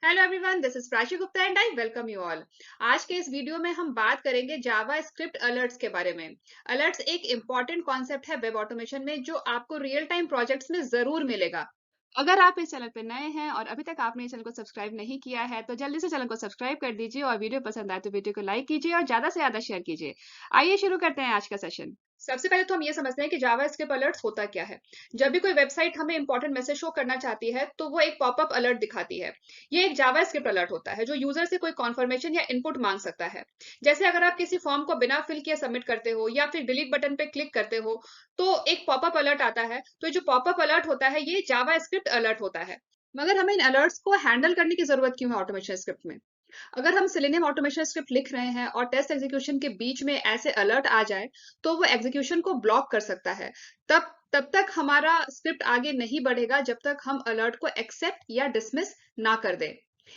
Hello everyone, this is Prachi Gupta and I welcome you all. आज के इस वीडियो में हम बात करेंगे जावा स्क्रिप्ट अलर्ट्स के बारे में। अलर्ट्स एक इंपॉर्टेंट कॉन्सेप्ट है वेब ऑटोमेशन में जो आपको रियल टाइम प्रोजेक्ट्स में जरूर मिलेगा। अगर आप इस चैनल पर नए हैं और अभी तक आपने इस चैनल को सब्सक्राइब नहीं किया है तो जल्दी से चैनल को सब्सक्राइब कर दीजिए और वीडियो पसंद आए तो वीडियो को लाइक कीजिए और ज्यादा से ज्यादा शेयर कीजिए। आइए शुरू करते हैं आज का सेशन। सबसे पहले तो हम ये समझते हैं कि जावा स्क्रिप्ट अलर्ट्स होता क्या है। जब भी कोई वेबसाइट हमें इंपॉर्टेंट मैसेज शो करना चाहती है तो वो एक पॉपअप अलर्ट दिखाती है। ये एक जावा स्क्रिप्ट अलर्ट होता है जो यूजर से कोई कॉन्फर्मेशन या इनपुट मांग सकता है। जैसे अगर आप किसी फॉर्म को बिना फिल किए सबमिट करते हो या फिर डिलीट बटन पे क्लिक करते हो तो एक पॉपअप अलर्ट आता है। तो ये जो पॉपअप अलर्ट होता है ये जावा स्क्रिप्ट अलर्ट होता है। मगर हमें इन अलर्ट्स को हैंडल करने की जरूरत क्यों है ऑटोमेशन स्क्रिप्ट में? अगर हम सेलेनियम ऑटोमेशन स्क्रिप्ट लिख रहे हैं और टेस्ट एग्जीक्यूशन के बीच में ऐसे अलर्ट आ जाए तो वो एग्जीक्यूशन को ब्लॉक कर सकता है। तब तब तक हमारा स्क्रिप्ट आगे नहीं बढ़ेगा जब तक हम अलर्ट को एक्सेप्ट या डिसमिस ना कर दें।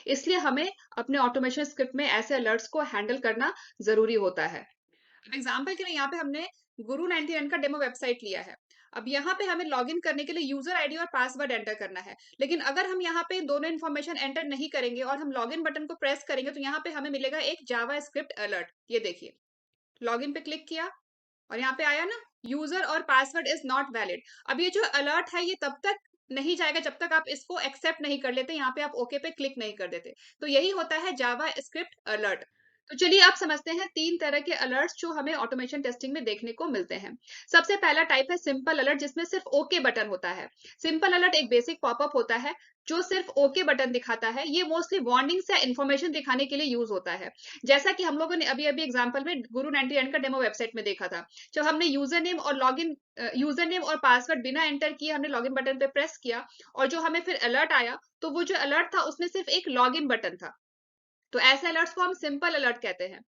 इसलिए हमें अपने ऑटोमेशन स्क्रिप्ट में ऐसे अलर्ट्स को हैंडल करना जरूरी होता है। एग्जाम्पल के लिए यहाँ पे हमने गुरु 99 का डेमो वेबसाइट लिया है। अब यहाँ पे हमें लॉगिन करने के लिए यूजर आईडी और पासवर्ड एंटर करना है। लेकिन अगर हम यहाँ पे दोनों इन्फॉर्मेशन एंटर नहीं करेंगे और हम लॉगिन बटन को प्रेस करेंगे तो यहाँ पे हमें मिलेगा एक जावा स्क्रिप्ट अलर्ट। ये देखिए, लॉगिन पे क्लिक किया और यहाँ पे आया ना, यूजर और पासवर्ड इज नॉट वैलिड। अब ये जो अलर्ट है ये तब तक नहीं जाएगा जब तक आप इसको एक्सेप्ट नहीं कर लेते, यहाँ पे आप ओके पे क्लिक नहीं कर देते। तो यही होता है जावा स्क्रिप्ट अलर्ट। तो चलिए आप समझते हैं तीन तरह के अलर्ट्स जो हमें ऑटोमेशन टेस्टिंग में देखने को मिलते हैं। सबसे पहला टाइप है सिंपल अलर्ट जिसमें सिर्फ ओके बटन होता है। सिंपल अलर्ट एक बेसिक पॉपअप होता है जो सिर्फ ओके बटन दिखाता है। ये मोस्टली वार्निंग्स या इन्फॉर्मेशन दिखाने के लिए यूज होता है। जैसा कि हम लोगों ने अभी अभी एग्जांपल में गुरु 99 का डेमो वेबसाइट में देखा था। जब हमने यूजर नेम और पासवर्ड बिना एंटर किए हमने लॉगिन बटन पे प्रेस किया और जो हमें फिर अलर्ट आया तो वो जो अलर्ट था उसमें सिर्फ एक लॉगिन बटन था। तो ऐसे अलर्ट्स को हम सिंपल अलर्ट कहते हैं।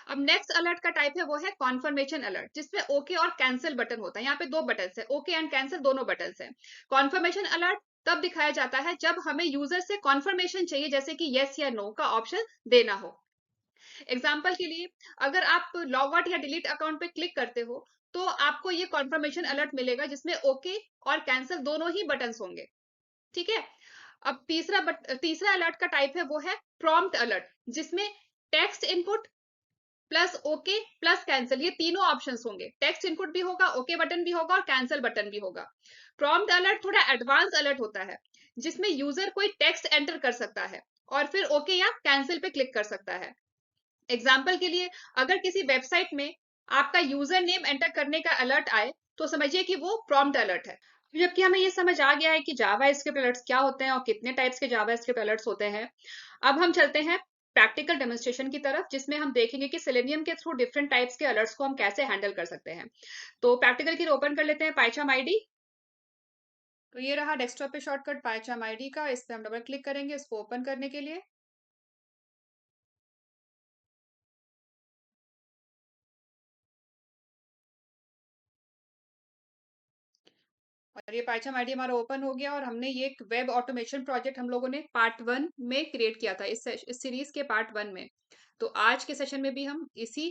अब नेक्स्ट अलर्ट का टाइप है वो है कॉन्फर्मेशन अलर्ट जिसमें ओके और कैंसिल बटन होता है। यहाँ पे दो बटन है, ओके एंड कैंसिल दोनों बटन है। कॉन्फर्मेशन अलर्ट तब दिखाया जाता है जब हमें यूजर से कॉन्फर्मेशन चाहिए, जैसे कि यस या नो का ऑप्शन देना हो। एग्जाम्पल के लिए, अगर आप लॉग आउट या डिलीट अकाउंट पे क्लिक करते हो तो आपको ये कॉन्फर्मेशन अलर्ट मिलेगा जिसमें ओके और कैंसिल दोनों ही बटन होंगे। ठीक है। अब तीसरा अलर्ट का टाइप है वो है प्रॉम्प्ट अलर्ट जिसमें text input plus okay plus cancel ये तीनों ऑप्शंस होंगे। टेक्स्ट इनपुट भी होगा, ओके बटन भी होगा और कैंसिल बटन भी होगा। प्रॉम्प्ट अलर्ट थोड़ा एडवांस अलर्ट होता है जिसमें यूजर कोई टेक्स्ट एंटर कर सकता है और फिर ओके या कैंसिल पे क्लिक कर सकता है। एग्जाम्पल के लिए, अगर किसी वेबसाइट में आपका यूजर नेम एंटर करने का अलर्ट आए तो समझिए कि वो प्रॉम्प्ट अलर्ट है। जबकि हमें ये समझ आ गया है कि जावा स्क्रिप्ट अलर्ट्स क्या होते हैं और कितने टाइप्स के जावा स्क्रिप्ट अलर्ट्स होते हैं, अब हम चलते हैं प्रैक्टिकल डेमोन्स्ट्रेशन की तरफ जिसमें हम देखेंगे कि सेलेनियम के थ्रू डिफरेंट टाइप्स के अलर्ट्स को हम कैसे हैंडल कर सकते हैं। तो प्रैक्टिकल के लिए ओपन कर लेते हैं पाइचाम आईडी। तो ये रहा डेस्कटॉप पे शॉर्टकट पाइचाम आईडी का, इस पे हम डबल क्लिक करेंगे इसको ओपन करने के लिए। और ये पाइथन आईडी हमारा ओपन हो गया और हमने ये एक वेब ऑटोमेशन प्रोजेक्ट हम लोगों ने पार्ट 1 में क्रिएट किया था इस सीरीज के पार्ट 1 में। तो आज के सेशन में भी हम इसी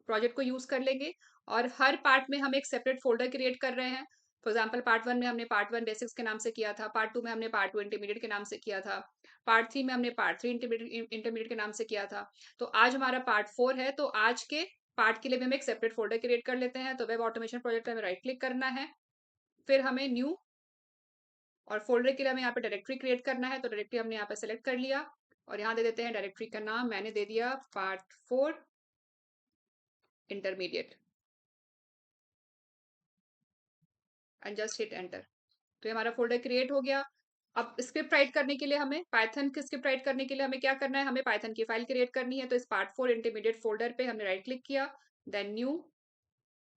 प्रोजेक्ट को यूज कर लेंगे और हर पार्ट में हम एक सेपरेट फोल्डर क्रिएट कर रहे हैं। फॉर एग्जाम्पल पार्ट 1 में हमने पार्ट 1 बेसिक्स के नाम से किया था, पार्ट 2 में हमने पार्ट 2 इंटरमीडिएट के नाम से किया था, पार्ट 3 में हमने पार्ट 3 इंटरमीडिएट के नाम से किया था। तो आज हमारा पार्ट 4 है, तो आज के पार्ट के लिए भी हम एक सेपरेट फोल्डर क्रिएट कर लेते हैं। तो वेब ऑटोमेशन प्रोजेक्ट में राइट क्लिक करना है, फिर हमें न्यू और फोल्डर के लिए हमें यहाँ पे डायरेक्टरी क्रिएट करना है। तो डायरेक्टरी हमने यहाँ पे सेलेक्ट कर लिया और यहाँ दे देते हैं डायरेक्टरी का नाम, मैंने दे दिया part 4 intermediate and just hit enter. तो ये हमारा फोल्डर क्रिएट हो गया। अब स्क्रिप्ट राइट करने के लिए हमें पाइथन की स्क्रिप्ट राइट करने के लिए हमें क्या करना है, हमें पाइथन की फाइल क्रिएट करनी है। तो इस पार्ट 4 इंटरमीडिएट फोल्डर पे हमने राइट क्लिक किया, देन न्यू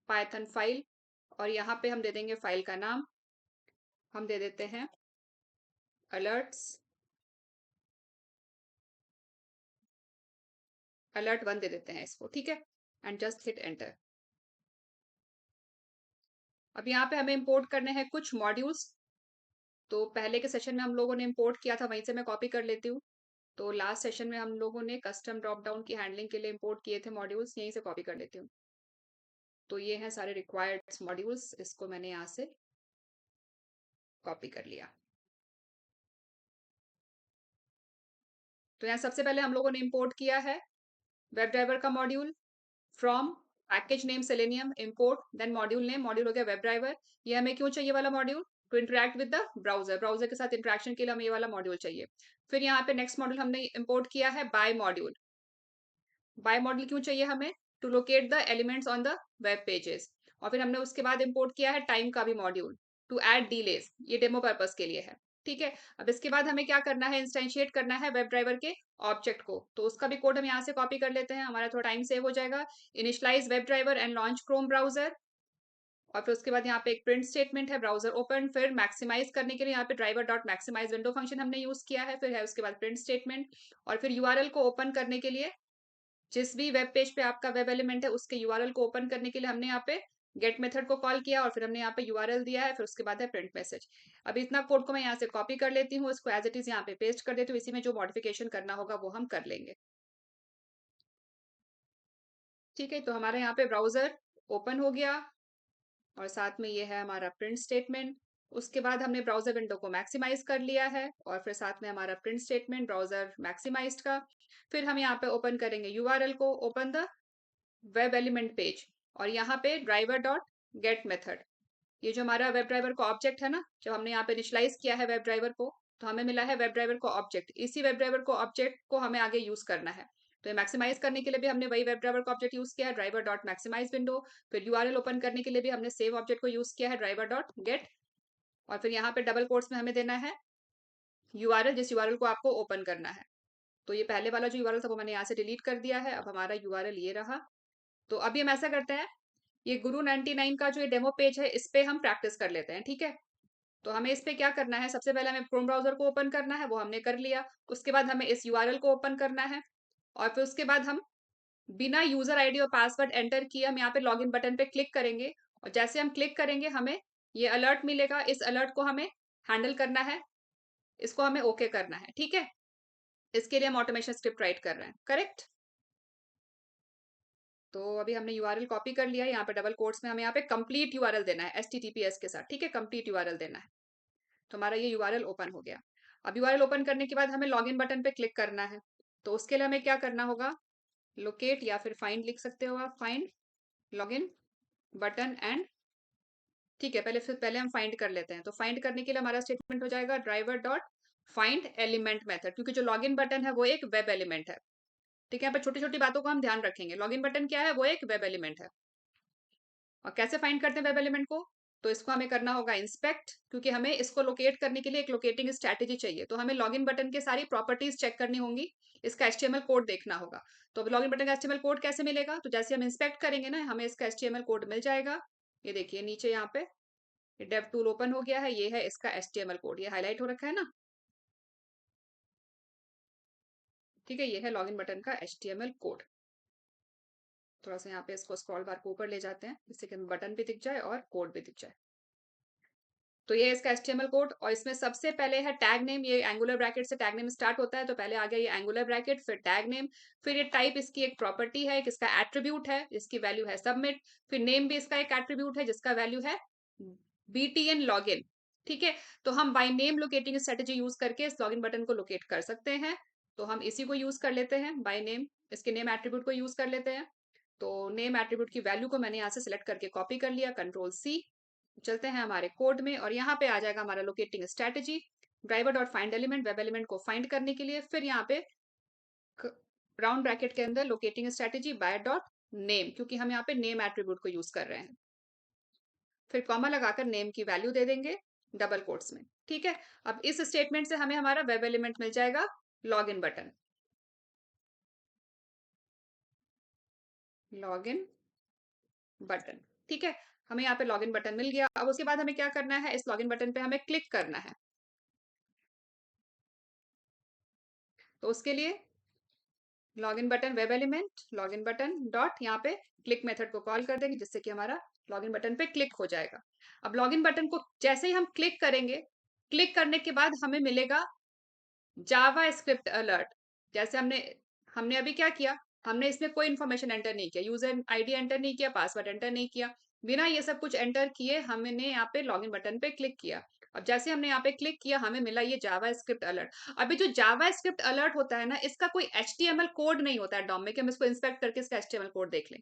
पाइथन फाइल और यहाँ पे हम दे देंगे फाइल का नाम, हम दे देते हैं अलर्ट्स अलर्ट 1 दे देते हैं इसको, ठीक है, एंड जस्ट हिट एंटर। अब यहाँ पे हमें इंपोर्ट करने हैं कुछ मॉड्यूल्स। तो पहले के सेशन में हम लोगों ने इंपोर्ट किया था, वहीं से मैं कॉपी कर लेती हूँ। तो लास्ट सेशन में हम लोगों ने कस्टम ड्रॉप डाउन की हैंडलिंग के लिए इंपोर्ट किए थे मॉड्यूल्स, यहीं से कॉपी कर लेती हूँ। तो ये हैं सारे रिक्वायर्ड मॉड्यूल्स, इसको मैंने यहाँ से कॉपी कर लिया। तो यहाँ सबसे पहले हम लोगों ने इंपोर्ट किया है वेब ड्राइवर का module from package name Selenium import, then module हो गया वेब ड्राइवर। ये हमें क्यों चाहिए वाला module? To interact with the browser के साथ इंटरेक्शन के लिए हमें ये वाला मॉड्यूल चाहिए। फिर यहाँ पे नेक्स्ट मॉड्यूल हमने इंपोर्ट किया है बाय मॉड्यूल क्यों चाहिए हमें? To locate the elements on the web pages. और फिर हमने उसके बाद इंपोर्ट किया है टाइम का भी मॉड्यूल टू ऐड डिलेस, ये डेमो पर्पस के लिए है। ठीक है, अब इसके बाद हमें क्या करना है? इंस्टेंशिएट करना है वेब ड्राइवर के ऑब्जेक्ट को। तो उसका भी कोड हम यहाँ से कॉपी कर लेते हैं, हमारा थोड़ा टाइम सेव हो जाएगा। Initialize web driver and launch Chrome browser. और फिर उसके बाद यहाँ पे एक प्रिंट स्टेटमेंट है ब्राउजर ओपन। फिर मैक्सिमाइज करने के लिए यहाँ पे driver dot maximize window function हमने यूज किया है। फिर है उसके बाद प्रिंट स्टेटमेंट। और फिर यूआरएल को ओपन करने के लिए, जिस भी वेब पेज पे आपका वेब एलिमेंट है उसके यूआरएल को ओपन करने के लिए हमने यहाँ पे गेट मेथड को कॉल किया और फिर हमने यहाँ पे यूआरएल दिया है। फिर उसके बाद है प्रिंट मैसेज। अभी इतना कोड को मैं यहाँ से कॉपी कर लेती हूँ, इसको एज इट इज यहाँ पे पेस्ट कर देती हूँ। इसी में जो मॉडिफिकेशन करना होगा वो हम कर लेंगे। ठीक है, तो हमारा यहाँ पे ब्राउजर ओपन हो गया और साथ में ये है हमारा प्रिंट स्टेटमेंट। उसके बाद हमने ब्राउजर विंडो को मैक्सिमाइज कर लिया है और फिर साथ में हमारा प्रिंट स्टेटमेंट ब्राउजर मैक्सिमाइज्ड का। फिर हम यहाँ पे ओपन करेंगे यूआरएल को, open the web element page, और यहाँ पे ड्राइवर डॉट गेट मेथड। ये जो हमारा वेब ड्राइवर का ऑब्जेक्ट है ना, जब हमने यहाँ पे इनिशियलाइज किया है वेब ड्राइवर को, तो हमें मिला है वेब ड्राइवर को ऑब्जेक्ट। इसी वेब ड्राइवर को ऑब्जेक्ट को हमें आगे यूज करना है। तो ये मैक्सिमाइज करने के लिए भी हमने वही वेब ड्राइवर का ऑब्जेक्ट यूज किया है, ड्राइवर डॉट मैक्सिमाइज विंडो। फिर यूआरएल ओपन करने के लिए भी हमने सेव ऑब्जेक्ट को यूज किया है, ड्राइवर डॉट गेट। और फिर यहाँ पे डबल कोट्स में हमें देना है यूआरएल, जिस यूआरएल को आपको ओपन करना है। तो ये पहले वाला जो यूआरएल था वो मैंने यहाँ से डिलीट कर दिया है। अब हमारा यूआरएल ये रहा। तो अभी हम ऐसा करते हैं, ये गुरु 99 का जो ये डेमो पेज है इस पे हम प्रैक्टिस कर लेते हैं। ठीक है, तो हमें इस पे क्या करना है? सबसे पहले हमें क्रोम ब्राउजर को ओपन करना है, वो हमने कर लिया। उसके बाद हमें इस यूआरएल को ओपन करना है और फिर उसके बाद हम बिना यूजर आईडी और पासवर्ड एंटर किए हम यहाँ पे लॉगिन बटन पे क्लिक करेंगे। और जैसे हम क्लिक करेंगे हमें ये अलर्ट मिलेगा। इस अलर्ट को हमें हैंडल करना है, इसको हमें ओके करना है। ठीक है, इसके लिए हम ऑटोमेशन स्क्रिप्ट राइट कर रहे हैं, करेक्ट। तो अभी हमने यूआरएल कॉपी कर लिया है। यहाँ पे डबल कोट्स में हमें यहाँ पे कंप्लीट यूआरएल देना है एचटीटीपीएस के साथ। ठीक है, कंप्लीट यूआरएल देना है। तो हमारा ये यूआरएल ओपन हो गया। अब यूआरएल ओपन करने के बाद हमें लॉगिन बटन पे क्लिक करना है। तो उसके लिए हमें क्या करना होगा? लोकेट या फिर फाइंड लिख सकते हो आप, फाइंड लॉगिन बटन एंड। ठीक है, पहले हम फाइंड कर लेते हैं। तो फाइंड करने के लिए हमारा स्टेटमेंट हो जाएगा driver dot find element method, क्योंकि जो लॉगिन बटन है वो एक वेब एलिमेंट है। ठीक है, यहाँ पर छोटी छोटी बातों को हम ध्यान रखेंगे। लॉगिन बटन क्या है? वो एक वेब एलिमेंट है। और कैसे फाइंड करते हैं वेब एलिमेंट को? तो इसको हमें करना होगा इंस्पेक्ट, क्योंकि हमें इसको लोकेट करने के लिए एक लोकेटिंग स्ट्रैटेजी चाहिए। तो हमें लॉगिन बटन के सारी प्रॉपर्टीज चेक करनी होंगी, इसका एचटीएमएल कोड देखना होगा। तो अब लॉगिन बटन का एचटीएमएल कोड कैसे मिलेगा? तो जैसे हम इंस्पेक्ट करेंगे ना, हमें इसका एचटीएमएल कोड मिल जाएगा। ये देखिए नीचे यहाँ पे डेव टूल ओपन हो गया है, ये है इसका एचटीएमएल कोड, ये हाईलाइट हो रखा है ना। ठीक है, ये है लॉगिन बटन का एचटीएमएल कोड। थोड़ा सा यहाँ पे इसको स्क्रॉल बार को ऊपर ले जाते हैं, जिससे कि बटन भी दिख जाए और कोड भी दिख जाए। तो ये इसका एचटीएमएल कोड, और इसमें सबसे पहले है टैग नेम। ये एंगुलर ब्रैकेट से टैग नेम स्टार्ट होता है, तो पहले आ गया ये एंगुलर ब्रैकेट, फिर टैग नेम। फिर ये टाइप इसकी एक प्रॉपर्टी है, इसका एट्रीब्यूट है, इसकी वैल्यू है सबमिट। फिर नेम भी इसका एक एट्रीब्यूट है, जिसका वैल्यू है बीटीएन लॉगिन। ठीक है, तो हम by name locating strategy use करके इस लॉगिन बटन को लोकेट कर सकते हैं। तो हम इसी को यूज कर लेते हैं, बाय नेम, इसके नेम एट्रीब्यूट को यूज कर लेते हैं। तो नेम एट्रीब्यूट की वैल्यू को मैंने यहाँ से सिलेक्ट करके कॉपी कर लिया, कंट्रोल सी। चलते हैं हमारे कोड में, और यहाँ पे आ जाएगा हमारा locating strategy driver dot find element, web element को फाइंड करने के लिए। फिर यहाँ पे राउंड ब्रैकेट के अंदर locating strategy by dot name, क्योंकि हम यहाँ पे नेम एट्रीब्यूट को यूज कर रहे हैं। फिर कॉमा लगाकर नेम की वैल्यू दे देंगे डबल कोट्स में। ठीक है, अब इस स्टेटमेंट से हमें हमारा वेब एलिमेंट मिल जाएगा लॉगिन बटन, लॉगिन बटन। ठीक है, हमें यहाँ पे लॉगिन बटन मिल गया। अब उसके बाद हमें क्या करना है? इस लॉगिन बटन पे हमें क्लिक करना है। तो उसके लिए login button web element login button dot यहाँ पे क्लिक मेथड को कॉल कर देंगे, जिससे कि हमारा लॉगिन बटन पे क्लिक हो जाएगा। अब लॉगिन बटन को जैसे ही हम क्लिक करेंगे, क्लिक करने के बाद हमें मिलेगा जावा स्क्रिप्ट अलर्ट। जैसे हमने हमने अभी क्या किया? हमने इसमें कोई इन्फॉर्मेशन एंटर नहीं किया, यूजर आईडी एंटर नहीं किया, पासवर्ड एंटर नहीं किया। बिना ये सब कुछ एंटर किए हमने यहाँ पे लॉगिन बटन पे क्लिक किया। अब जैसे हमने यहाँ पे क्लिक किया, हमें मिला ये जावा स्क्रिप्ट अलर्ट। अभी जो जावा स्क्रिप्ट अलर्ट होता है ना, इसका कोई HTML कोड नहीं होता है डॉम में कि हम इसको इंस्पेक्ट करके इसका HTML कोड देख लें।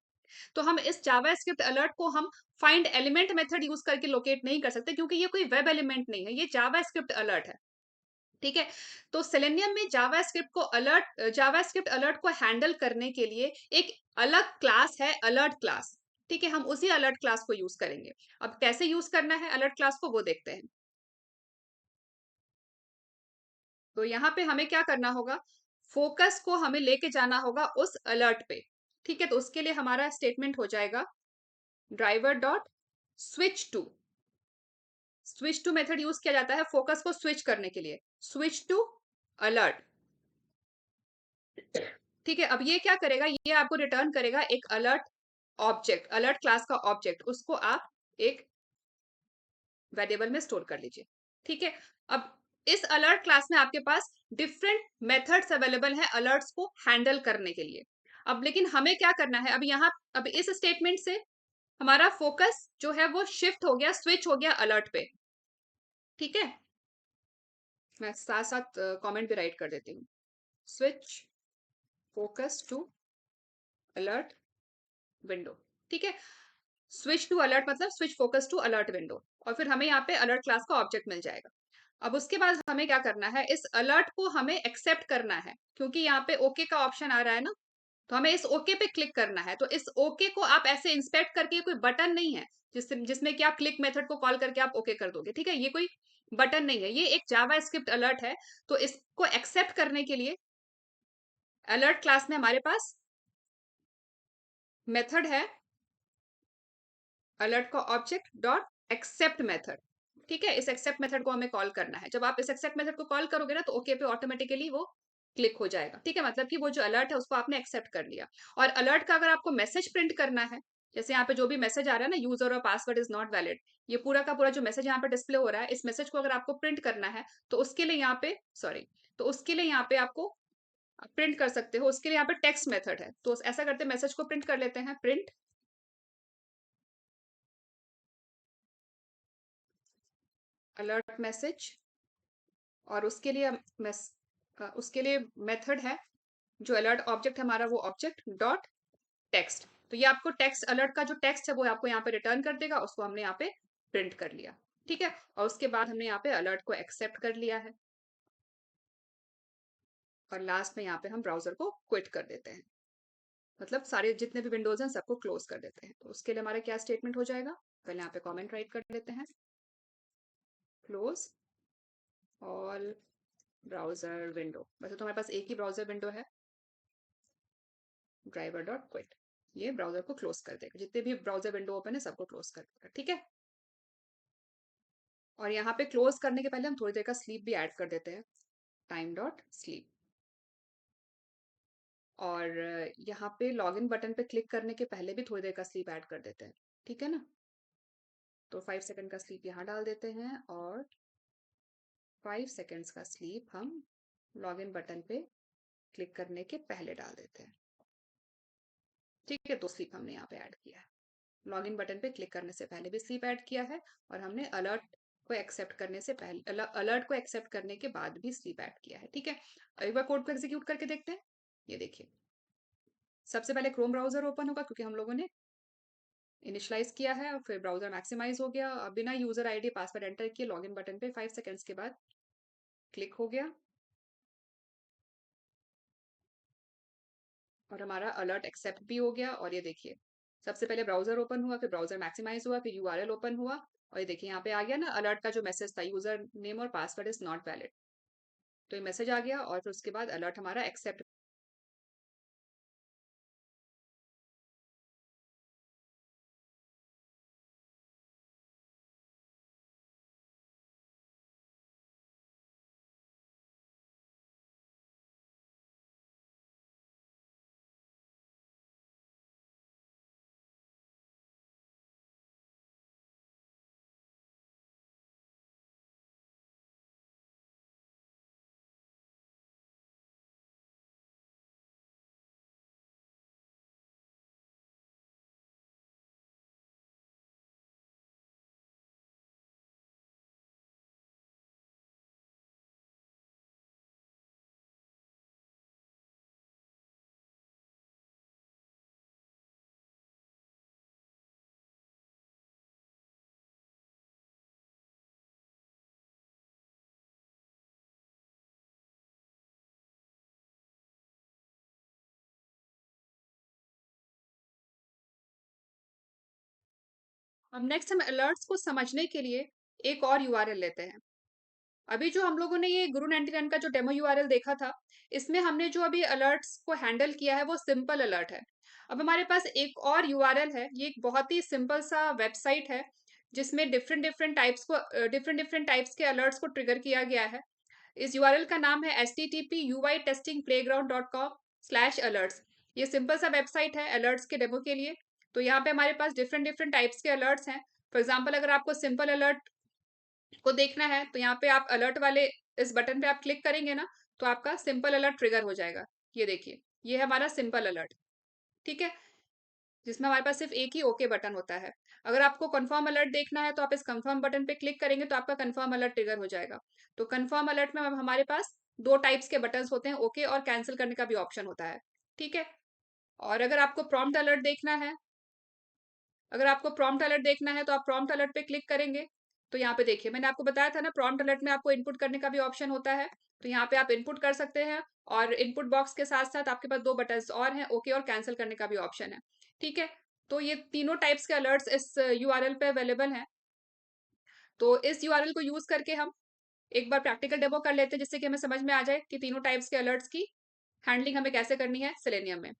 तो हम इस जावा स्क्रिप्ट अलर्ट को हम फाइंड एलिमेंट मेथड यूज करके लोकेट नहीं कर सकते, क्योंकि ये कोई वेब एलिमेंट नहीं है, ये जावा स्क्रिप्ट अलर्ट है। ठीक है। तो सेलेनियम में जावा स्क्रिप्ट अलर्ट को हैंडल करने के लिए एक अलग क्लास है, अलर्ट क्लास। ठीक है, हम उसी अलर्ट क्लास को यूज करेंगे। अब कैसे यूज करना है अलर्ट क्लास को, वो देखते हैं। तो यहाँ पे हमें क्या करना होगा, फोकस को हमें लेके जाना होगा उस अलर्ट पे। ठीक है, तो उसके लिए हमारा स्टेटमेंट हो जाएगा driver dot switch to method use किया जाता है फोकस को स्विच करने के लिए, स्विच टू अलर्ट। ठीक है, अब ये क्या करेगा, ये आपको रिटर्न करेगा एक अलर्ट ऑब्जेक्ट, अलर्ट क्लास का ऑब्जेक्ट, उसको आप एक वेरिएबल में स्टोर कर लीजिए। ठीक है, अब इस अलर्ट क्लास में आपके पास डिफरेंट मेथड्स अवेलेबल हैं अलर्ट्स को हैंडल करने के लिए। अब लेकिन हमें क्या करना है, अब यहाँ अब इस स्टेटमेंट से हमारा फोकस जो है वो शिफ्ट हो गया, स्विच हो गया अलर्ट पे। ठीक है, मैं साथ साथ कमेंट भी राइट कर देती हूँ, switch focus to alert window. ठीक है, स्विच टू अलर्ट मतलब switch focus to alert window, और फिर हमें यहाँ पे अलर्ट क्लास का ऑब्जेक्ट मिल जाएगा। अब उसके बाद हमें क्या करना है, इस अलर्ट को हमें एक्सेप्ट करना है, क्योंकि यहाँ पे ओके का ऑप्शन आ रहा है ना, तो हमें इस ओके पे क्लिक करना है। तो इस ओके को आप ऐसे इंस्पेक्ट करके, कोई बटन नहीं है जिसमें कि आप क्लिक मेथड को कॉल करके आप ओके कर दोगे। ठीक है, ये कोई बटन नहीं है, ये एक जावा स्क्रिप्ट अलर्ट है। तो इसको एक्सेप्ट करने के लिए अलर्ट क्लास में हमारे पास मेथड है, अलर्ट का ऑब्जेक्ट डॉट एक्सेप्ट मेथड। ठीक है, इस एक्सेप्ट मेथड को हमें कॉल करना है। जब आप इस एक्सेप्ट मेथड को कॉल करोगे ना, तो ओके पे ऑटोमेटिकली वो क्लिक हो जाएगा। ठीक है, मतलब कि वो जो अलर्ट है उसको आपने एक्सेप्ट कर लिया। और अलर्ट का अगर आपको मैसेज प्रिंट करना है, जैसे यहाँ पे जो भी मैसेज आ रहा है ना, यूजर और पासवर्ड इज नॉट वैलिड, ये पूरा का पूरा जो मैसेज यहाँ पे डिस्प्ले हो रहा है, इस मैसेज को अगर आपको प्रिंट करना है, तो उसके लिए यहाँ पे आपको प्रिंट कर सकते हो। उसके लिए यहाँ पे टेक्स्ट मेथड है, तो ऐसा करते मैसेज को प्रिंट कर लेते हैं, प्रिंट अलर्ट मैसेज। और उसके लिए मेथड है, जो अलर्ट ऑब्जेक्ट है हमारा, वो ऑब्जेक्ट डॉट टेक्स्ट। तो ये आपको टेक्स्ट, अलर्ट का जो टेक्स्ट है वो आपको यहाँ पे रिटर्न कर देगा, उसको हमने यहाँ पे प्रिंट कर लिया। ठीक है, और उसके बाद हमने यहाँ पे अलर्ट को एक्सेप्ट कर लिया है, और लास्ट में यहाँ पे हम ब्राउजर को क्विट कर देते हैं, मतलब सारे जितने भी विंडोज हैं सबको क्लोज कर देते हैं। तो उसके लिए हमारा क्या स्टेटमेंट हो जाएगा, पहले यहाँ पे कॉमेंट राइट कर देते हैं, क्लोज ऑल ब्राउजर विंडो। वैसे तो हमारे पास एक ही ब्राउजर विंडो है, ड्राइवर डॉट क्विट, ये ब्राउजर को क्लोज कर देगा, जितने भी ब्राउजर विंडो ओपन है सबको क्लोज कर देगा। ठीक है, और यहाँ पे क्लोज करने के पहले हम थोड़ी देर का स्लीप भी ऐड कर देते हैं, टाइम डॉट स्लीप। और यहाँ पे लॉगिन बटन पे क्लिक करने के पहले भी थोड़ी देर का स्लीप ऐड कर देते हैं। ठीक है ना, तो 5 सेकंड का स्लीप यहाँ डाल देते हैं, और 5 सेकंड्स का स्लीप हम लॉगिन बटन पे क्लिक करने के पहले डाल देते हैं। ठीक है, तो स्लीप हमने यहाँ पे ऐड किया है, लॉगिन बटन पे क्लिक करने से पहले भी स्लीप ऐड किया है, और हमने अलर्ट को एक्सेप्ट करने के बाद भी स्लीप ऐड किया है। ठीक है, एक बार कोड को एग्जीक्यूट करके देखते हैं। ये देखिए, सबसे पहले क्रोम ब्राउजर ओपन होगा, क्योंकि हम लोगों ने इनिशलाइज किया है, और फिर ब्राउजर मैक्सिमाइज हो गया, बिना यूजर आईडी पासवर्ड एंटर किए लॉगिन बटन पे 5 सेकंड्स के बाद क्लिक हो गया, और हमारा अलर्ट एक्सेप्ट भी हो गया। और ये देखिए, सबसे पहले ब्राउजर ओपन हुआ, फिर ब्राउजर मैक्सिमाइज हुआ, फिर यूआरएल ओपन हुआ, और ये देखिए यहाँ पे आ गया ना अलर्ट का जो मैसेज था, यूजर नेम और पासवर्ड इज नॉट वैलिड। तो ये मैसेज आ गया, और फिर उसके बाद अलर्ट हमारा एक्सेप्ट अब नेक्स्ट हम अलर्ट्स को समझने के लिए एक और यूआरएल लेते हैं। अभी जो हम लोगों ने ये गुरु 99 का जो डेमो यूआरएल देखा था, इसमें हमने जो अभी अलर्ट्स को हैंडल किया है वो सिंपल अलर्ट है। अब हमारे पास एक और यूआरएल है, ये एक बहुत ही सिंपल सा वेबसाइट है जिसमें डिफरेंट डिफरेंट टाइप्स के अलर्ट्स को ट्रिगर किया गया है। इस यूआरएल का नाम है http://uytestingplayground.com/alerts। ये सिंपल सा वेबसाइट है अलर्ट्स के डेमो के लिए। तो यहाँ पे हमारे पास डिफरेंट टाइप्स के अलर्ट्स हैं। फॉर एग्जाम्पल अगर आपको सिंपल अलर्ट को देखना है तो यहाँ पे आप अलर्ट वाले इस बटन पे आप क्लिक करेंगे ना, तो आपका सिंपल अलर्ट ट्रिगर हो जाएगा। ये देखिए, ये है हमारा सिंपल अलर्ट। ठीक है, जिसमें हमारे पास सिर्फ एक ही ओके बटन होता है। अगर आपको कंफर्म अलर्ट देखना है तो आप इस कंफर्म बटन पे क्लिक करेंगे तो आपका कंफर्म अलर्ट ट्रिगर हो जाएगा। तो कंफर्म अलर्ट में अब हमारे पास दो टाइप्स के बटन्स होते हैं, ओके और कैंसिल करने का भी ऑप्शन होता है। ठीक है, और अगर आपको प्रॉम्प्ट अलर्ट देखना है तो आप प्रॉम्प्ट अलर्ट पे क्लिक करेंगे। तो यहाँ पे देखिए, मैंने आपको बताया था ना, प्रॉम्प्ट अलर्ट में आपको इनपुट करने का भी ऑप्शन होता है। तो यहाँ पे आप इनपुट कर सकते हैं, और इनपुट बॉक्स के साथ साथ आपके पास दो बटन्स और हैं, ओके और कैंसिल करने का भी ऑप्शन है। ठीक है, तो ये तीनों टाइप्स के अलर्ट्स इस यूआरएल पे अवेलेबल हैं। तो इस यूआरएल को यूज करके हम एक बार प्रैक्टिकल डेमो कर लेते हैं, जिससे कि हमें समझ में आ जाए कि तीनों टाइप्स के अलर्ट्स की हैंडलिंग हमें कैसे करनी है सेलेनियम में।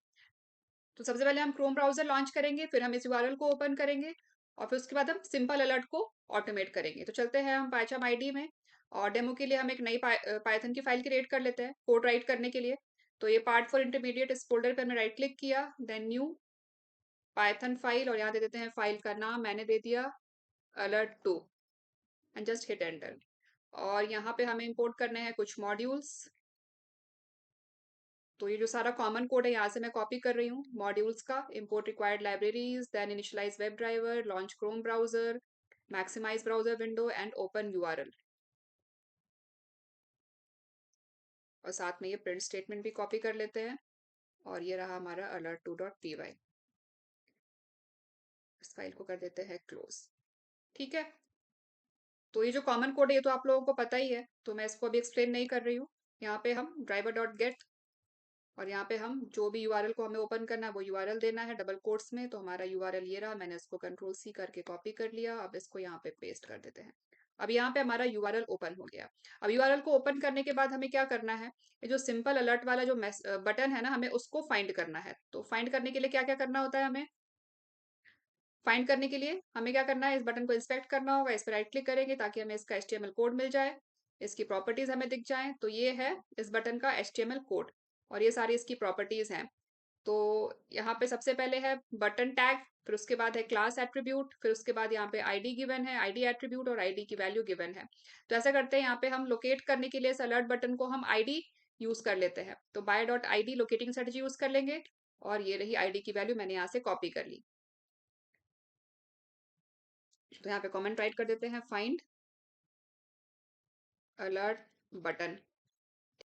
तो सबसे पहले हम क्रोम ब्राउजर लॉन्च करेंगे, फिर हम इस यूआरएल को ओपन करेंगे, और फिर उसके बाद हम सिंपल अलर्ट को ऑटोमेट करेंगे। तो चलते हैं हम पाइथन आईडी में, और डेमो के लिए हम एक नई पाइथन की फाइल क्रिएट कर लेते हैं कोड राइट करने के लिए। तो ये पार्ट फॉर इंटरमीडिएट इस फोल्डर पर मैं राइट क्लिक किया, देन न्यू पाइथन फाइल, और यहाँ दे देते हैं फाइल का नाम, मैंने दे दिया alert2, and just hit enter. और यहाँ पे हमें इंपोर्ट करने हैं कुछ मॉड्यूल्स। तो ये जो सारा कॉमन कोड है यहाँ से मैं कॉपी कर रही हूँ मॉड्यूल्स का। Import required libraries, then initialize web driver, launch Chrome browser, maximize browser window and open URL. और साथ में ये प्रिंट स्टेटमेंट भी कॉपी कर लेते हैं। और ये रहा हमारा alert2.py। इस फाइल को कर देते हैं क्लोज। ठीक है, तो ये जो कॉमन कोड है ये तो आप लोगों को पता ही है, तो मैं इसको अभी एक्सप्लेन नहीं कर रही हूँ। यहाँ पे हम ड्राइवर डॉट गेट, और यहाँ पे हम जो भी यूआरएल को हमें ओपन करना है वो यूआरएल देना है डबल कोट्स में। तो हमारा यूआरएल ये रहा, मैंने इसको कंट्रोल सी करके कॉपी कर लिया। अब इसको यहाँ पे पेस्ट कर देते हैं। अब यहाँ पे हमारा यूआरएल ओपन हो गया। अब यूआरएल को ओपन करने के बाद हमें क्या करना है, ये जो सिंपल अलर्ट वाला जो बटन है ना, हमें उसको फाइंड करना है। तो फाइंड करने के लिए क्या क्या करना होता है, हमें फाइंड करने के लिए हमें क्या करना है, इस बटन को इंस्पेक्ट करना होगा, इस पर राइट क्लिक करेंगे ताकि हमें इसका HTML कोड मिल जाए, इसकी प्रॉपर्टीज हमें दिख जाए। तो ये है इस बटन का HTML कोड, और ये सारी इसकी प्रॉपर्टीज हैं। तो यहाँ पे सबसे पहले है बटन टैग, फिर उसके बाद है क्लास एट्रीब्यूट, फिर उसके बाद यहाँ पे आईडी गिवन है, आईडी एट्रीब्यूट, और आईडी की वैल्यू गिवन है। तो ऐसा करते हैं, यहाँ पे हम लोकेट करने के लिए इस अलर्ट बटन को हम आईडी यूज कर लेते हैं। तो by dot ID locating strategy use कर लेंगे, और ये रही आईडी की वैल्यू, मैंने यहाँ से कॉपी कर ली। तो यहाँ पे कमेंट राइट कर देते हैं, फाइंड अलर्ट बटन।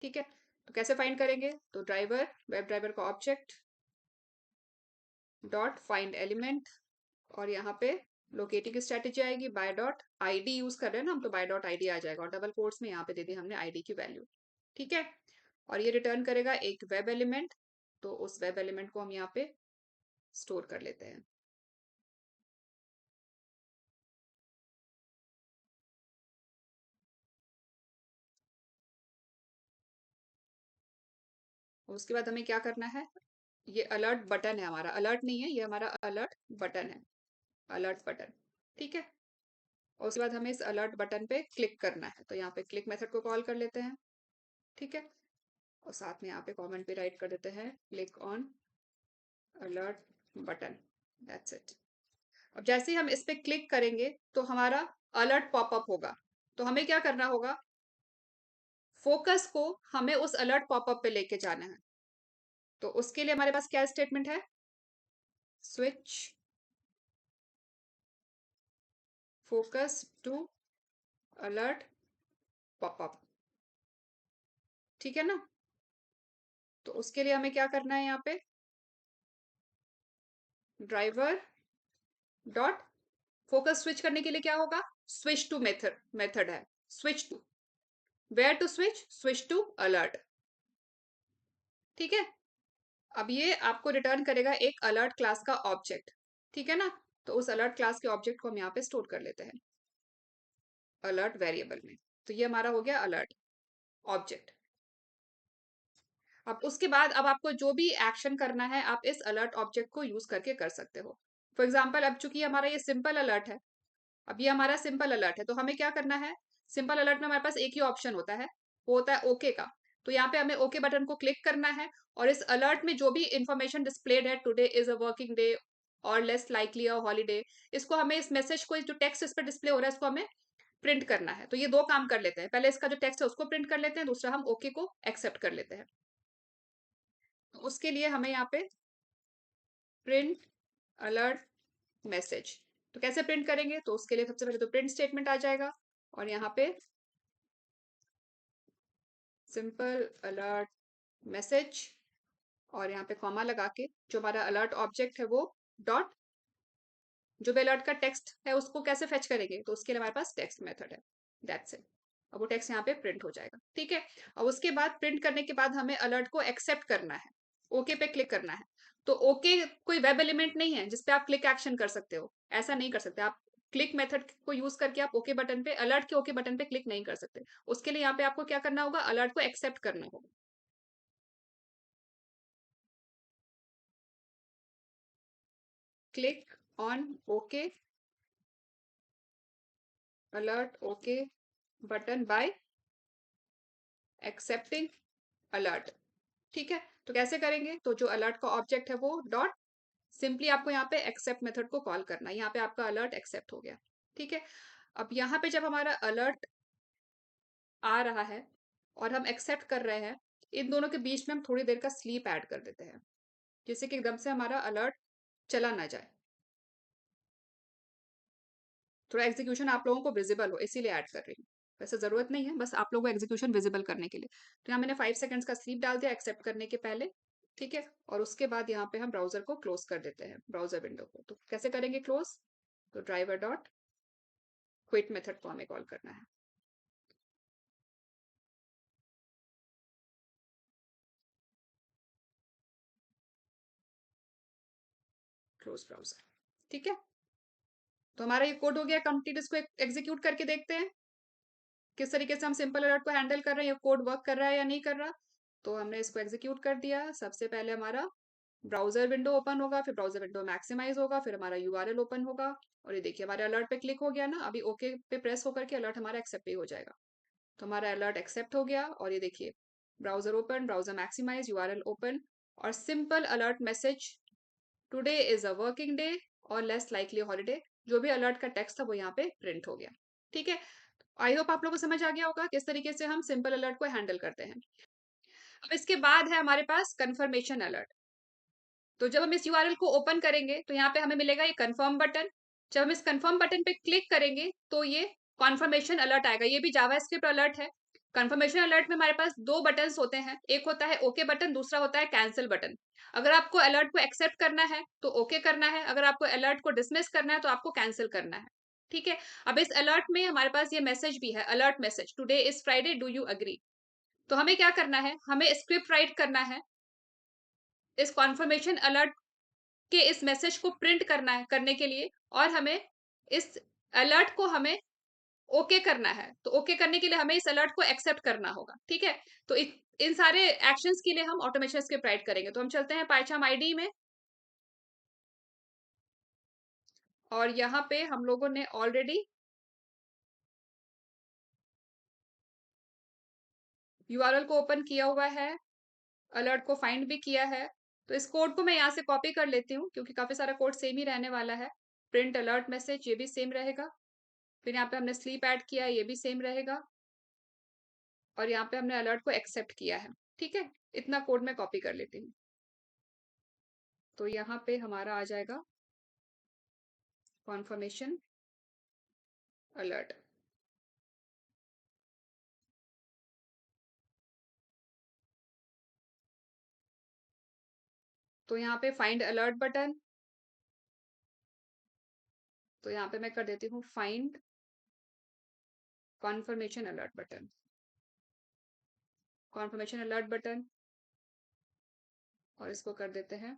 ठीक है, तो कैसे फाइंड करेंगे, तो ड्राइवर, वेब ड्राइवर का ऑब्जेक्ट डॉट फाइंड एलिमेंट, और यहाँ पे लोकेटिंग स्ट्रेटेजी आएगी बाय डॉट आईडी यूज कर रहे हैं ना हम, तो बाय डॉट आईडी आ जाएगा, और डबल कोट्स में यहाँ पे दे दी हमने आईडी की वैल्यू। ठीक है, और ये रिटर्न करेगा एक वेब एलिमेंट। तो उस वेब एलिमेंट को हम यहाँ पे स्टोर कर लेते हैं। उसके बाद हमें क्या करना है, ये अलर्ट बटन है हमारा, अलर्ट नहीं है ये, हमारा अलर्ट बटन है, अलर्ट बटन। ठीक है, और उसके बाद हमें इस अलर्ट बटन पे क्लिक करना है। तो यहाँ पे क्लिक मेथड को कॉल कर लेते हैं। ठीक है, और साथ में यहाँ पे कमेंट पे राइट कर देते हैं, click on alert button, that's it. अब जैसे ही हम इस पे क्लिक करेंगे तो हमारा अलर्ट पॉपअप होगा। तो हमें क्या करना होगा, फोकस को हमें उस अलर्ट पॉपअप पे लेके जाना है। तो उसके लिए हमारे पास क्या स्टेटमेंट है, switch focus to alert popup. ठीक है ना, तो उसके लिए हमें क्या करना है, यहाँ पे ड्राइवर डॉट फोकस स्विच करने के लिए क्या होगा, स्विच टू मेथड है, switch to, where to switch to alert. ठीक है, अब ये आपको रिटर्न करेगा एक अलर्ट क्लास का ऑब्जेक्ट। ठीक है ना, तो उस अलर्ट क्लास के ऑब्जेक्ट को हम यहाँ पे स्टोर कर लेते हैं अलर्ट वेरिएबल में। तो ये हमारा हो गया अलर्ट ऑब्जेक्ट। अब उसके बाद अब आपको जो भी एक्शन करना है आप इस अलर्ट ऑब्जेक्ट को यूज करके कर सकते हो। फॉर एग्जाम्पल अब चूंकि हमारा ये सिंपल अलर्ट है, अब ये हमारा सिंपल अलर्ट है, तो हमें क्या करना है? सिंपल अलर्ट में हमारे पास एक ही ऑप्शन होता है, वो होता है ओके का। तो यहाँ पे हमें ओके बटन को क्लिक करना है और इस अलर्ट में जो भी इंफॉर्मेशन डिस्प्लेड है, today is a working day और लेस लाइकली अ हॉलीडे, इसको हमें इस मैसेज को, जो टेक्स्ट इस पर डिस्प्ले हो रहा है, इसको हमें प्रिंट करना है। तो ये दो काम कर लेते हैं, पहले इसका जो टेक्स्ट है उसको प्रिंट कर लेते हैं, दूसरा हम ओके को एक्सेप्ट कर लेते हैं। तो उसके लिए हमें यहाँ पे प्रिंट अलर्ट मैसेज, तो कैसे प्रिंट करेंगे? तो उसके लिए सबसे पहले तो प्रिंट स्टेटमेंट आ जाएगा और यहाँ पे सिंपल अलर्ट मैसेज और यहाँ पे कॉमा लगा के जो हमारा अलर्ट ऑब्जेक्ट है वो डॉट, जो भी अलर्ट का टेक्स्ट है उसको कैसे फेच करेंगे? तो उसके लिए हमारे पास टेक्स्ट मेथड है, दैट्स इट। अब वो टेक्स्ट यहाँ पे प्रिंट हो जाएगा, ठीक है। और उसके बाद प्रिंट करने के बाद हमें अलर्ट को एक्सेप्ट करना है, ओके पे क्लिक करना है। तो ओके कोई वेब एलिमेंट नहीं है जिसपे आप क्लिक एक्शन कर सकते हो, ऐसा नहीं कर सकते आप। क्लिक मेथड को यूज करके आप ओके बटन पे, अलर्ट के ओके बटन पे क्लिक नहीं कर सकते। उसके लिए यहाँ पे आपको क्या करना होगा? अलर्ट को एक्सेप्ट करना होगा। Click on okay alert okay button bye accepting alert, ठीक है। तो कैसे करेंगे? तो जो अलर्ट का ऑब्जेक्ट है वो डॉट, सिंपली आपको यहाँ पे एक्सेप्ट मेथड को कॉल करना है। यहाँ पे आपका अलर्ट एक्सेप्ट हो गया, ठीक है। अब यहाँ पे जब हमारा अलर्ट आ रहा है और हम एक्सेप्ट कर रहे हैं, इन दोनों के बीच में हम थोड़ी देर का स्लीप ऐड कर देते हैं, जिससे कि एकदम से हमारा अलर्ट चला ना जाए, थोड़ा एग्जीक्यूशन आप लोगों को विजिबल हो, इसीलिए ऐड कर रही हूँ। वैसे जरूरत नहीं है, बस आप लोगों को एग्जीक्यूशन विजिबल करने के लिए। तो यहाँ मैंने 5 सेकंड्स का स्लीप डाल दिया एक्सेप्ट करने के पहले, ठीक है। और उसके बाद यहाँ पे हम ब्राउजर को क्लोज कर देते हैं, ब्राउजर विंडो को। तो कैसे करेंगे क्लोज? तो ड्राइवर डॉट क्विट मेथड को हमें कॉल करना है, क्लोज ब्राउजर, ठीक है। तो हमारा ये कोड हो गया कंप्लीट। इसको एग्जीक्यूट करके देखते हैं किस तरीके से हम सिंपल अलर्ट को हैंडल कर रहे हैं, ये कोड वर्क कर रहा है या नहीं कर रहा। तो हमने इसको एग्जीक्यूट कर दिया। सबसे पहले हमारा ब्राउजर विंडो ओपन होगा, फिर ब्राउजर विंडो मैक्सिमाइज होगा, फिर हमारा यूआरएल ओपन होगा और ये देखिए हमारे अलर्ट पे क्लिक हो गया ना, अभी ओके पे प्रेस होकर के अलर्ट हमारा एक्सेप्ट भी हो जाएगा। तो हमारा अलर्ट एक्सेप्ट हो गया और ये देखिए browser open, browser maximise, URL open और simple alert message, today is a working day और लेस लाइकली हॉलीडे, जो भी अलर्ट का टेक्स्ट था वो यहाँ पे प्रिंट हो गया, ठीक है। आई होप आप लोगों को समझ आ गया होगा किस तरीके से हम सिंपल अलर्ट को हैंडल करते हैं। अब इसके बाद है हमारे पास कंफर्मेशन अलर्ट। तो जब हम इस यूआरएल को ओपन करेंगे तो यहाँ पे हमें मिलेगा ये कंफर्म बटन। जब हम इस कंफर्म बटन पे क्लिक करेंगे तो ये कॉन्फर्मेशन अलर्ट आएगा। ये भी जावास्क्रिप्ट अलर्ट है। कंफर्मेशन अलर्ट में हमारे पास दो बटन्स होते हैं, एक होता है ओके बटन, दूसरा होता है कैंसिल बटन। अगर आपको अलर्ट को एक्सेप्ट करना है तो ओके करना है, अगर आपको अलर्ट को डिसमिस करना है तो आपको कैंसिल करना है, ठीक है। अब इस अलर्ट में हमारे पास ये मैसेज भी है, alert message, today is Friday, do you agree. तो हमें क्या करना है? हमें स्क्रिप्ट राइट करना है, इस कॉन्फर्मेशन अलर्ट के इस मैसेज को प्रिंट करना है, करने के लिए, और हमें इस अलर्ट को हमें ओके करना है। तो ओके करने के लिए हमें इस अलर्ट को एक्सेप्ट करना होगा, ठीक है। तो इन सारे एक्शंस के लिए हम ऑटोमेशन स्क्रिप्ट राइट करेंगे। तो हम चलते हैं पाइथन आईडी में और यहाँ पे हम लोगों ने ऑलरेडी यूआरएल को ओपन किया हुआ है, अलर्ट को फाइंड भी किया है। तो इस कोड को मैं यहाँ से कॉपी कर लेती हूँ क्योंकि काफी सारा कोड सेम ही रहने वाला है। प्रिंट अलर्ट मैसेज, ये भी सेम रहेगा। फिर यहाँ पे हमने स्लीप ऐड किया, ये भी सेम रहेगा। और यहाँ पे हमने अलर्ट को एक्सेप्ट किया है, ठीक है। इतना कोड मैं कॉपी कर लेती हूँ। तो यहाँ पे हमारा आ जाएगा कॉन्फर्मेशन अलर्ट। तो यहाँ पे फाइंड अलर्ट बटन, तो यहाँ पे मैं कर देती हूँ find conformation alert button, conformation alert button, और इसको कर देते हैं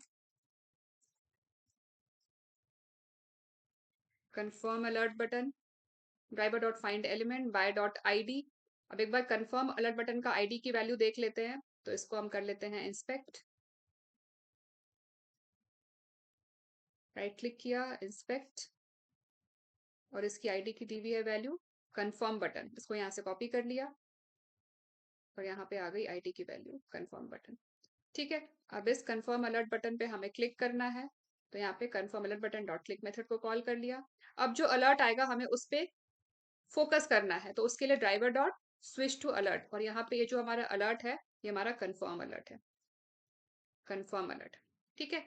confirm alert button, driver dot find element by dot ID. अब एक बार कंफर्म अलर्ट बटन का आईडी की वैल्यू देख लेते हैं, तो इसको हम कर लेते हैं इंस्पेक्ट। राइट क्लिक किया, इंस्पेक्ट, और इसकी आईडी की दी हुई है वैल्यू कंफर्म बटन, इसको यहाँ से कॉपी कर लिया और यहाँ पे आ गई आईडी की वैल्यू कंफर्म बटन। ठीक है, अब इस कंफर्म अलर्ट बटन पे हमें क्लिक करना है, तो यहाँ पे confirm alert button dot click method को कॉल कर लिया। अब जो अलर्ट आएगा हमें उस पे फोकस करना है, तो उसके लिए driver dot switch to alert, और यहाँ पे ये जो हमारा अलर्ट है ये हमारा कंफर्म अलर्ट है, कंफर्म अलर्ट। ठीक है,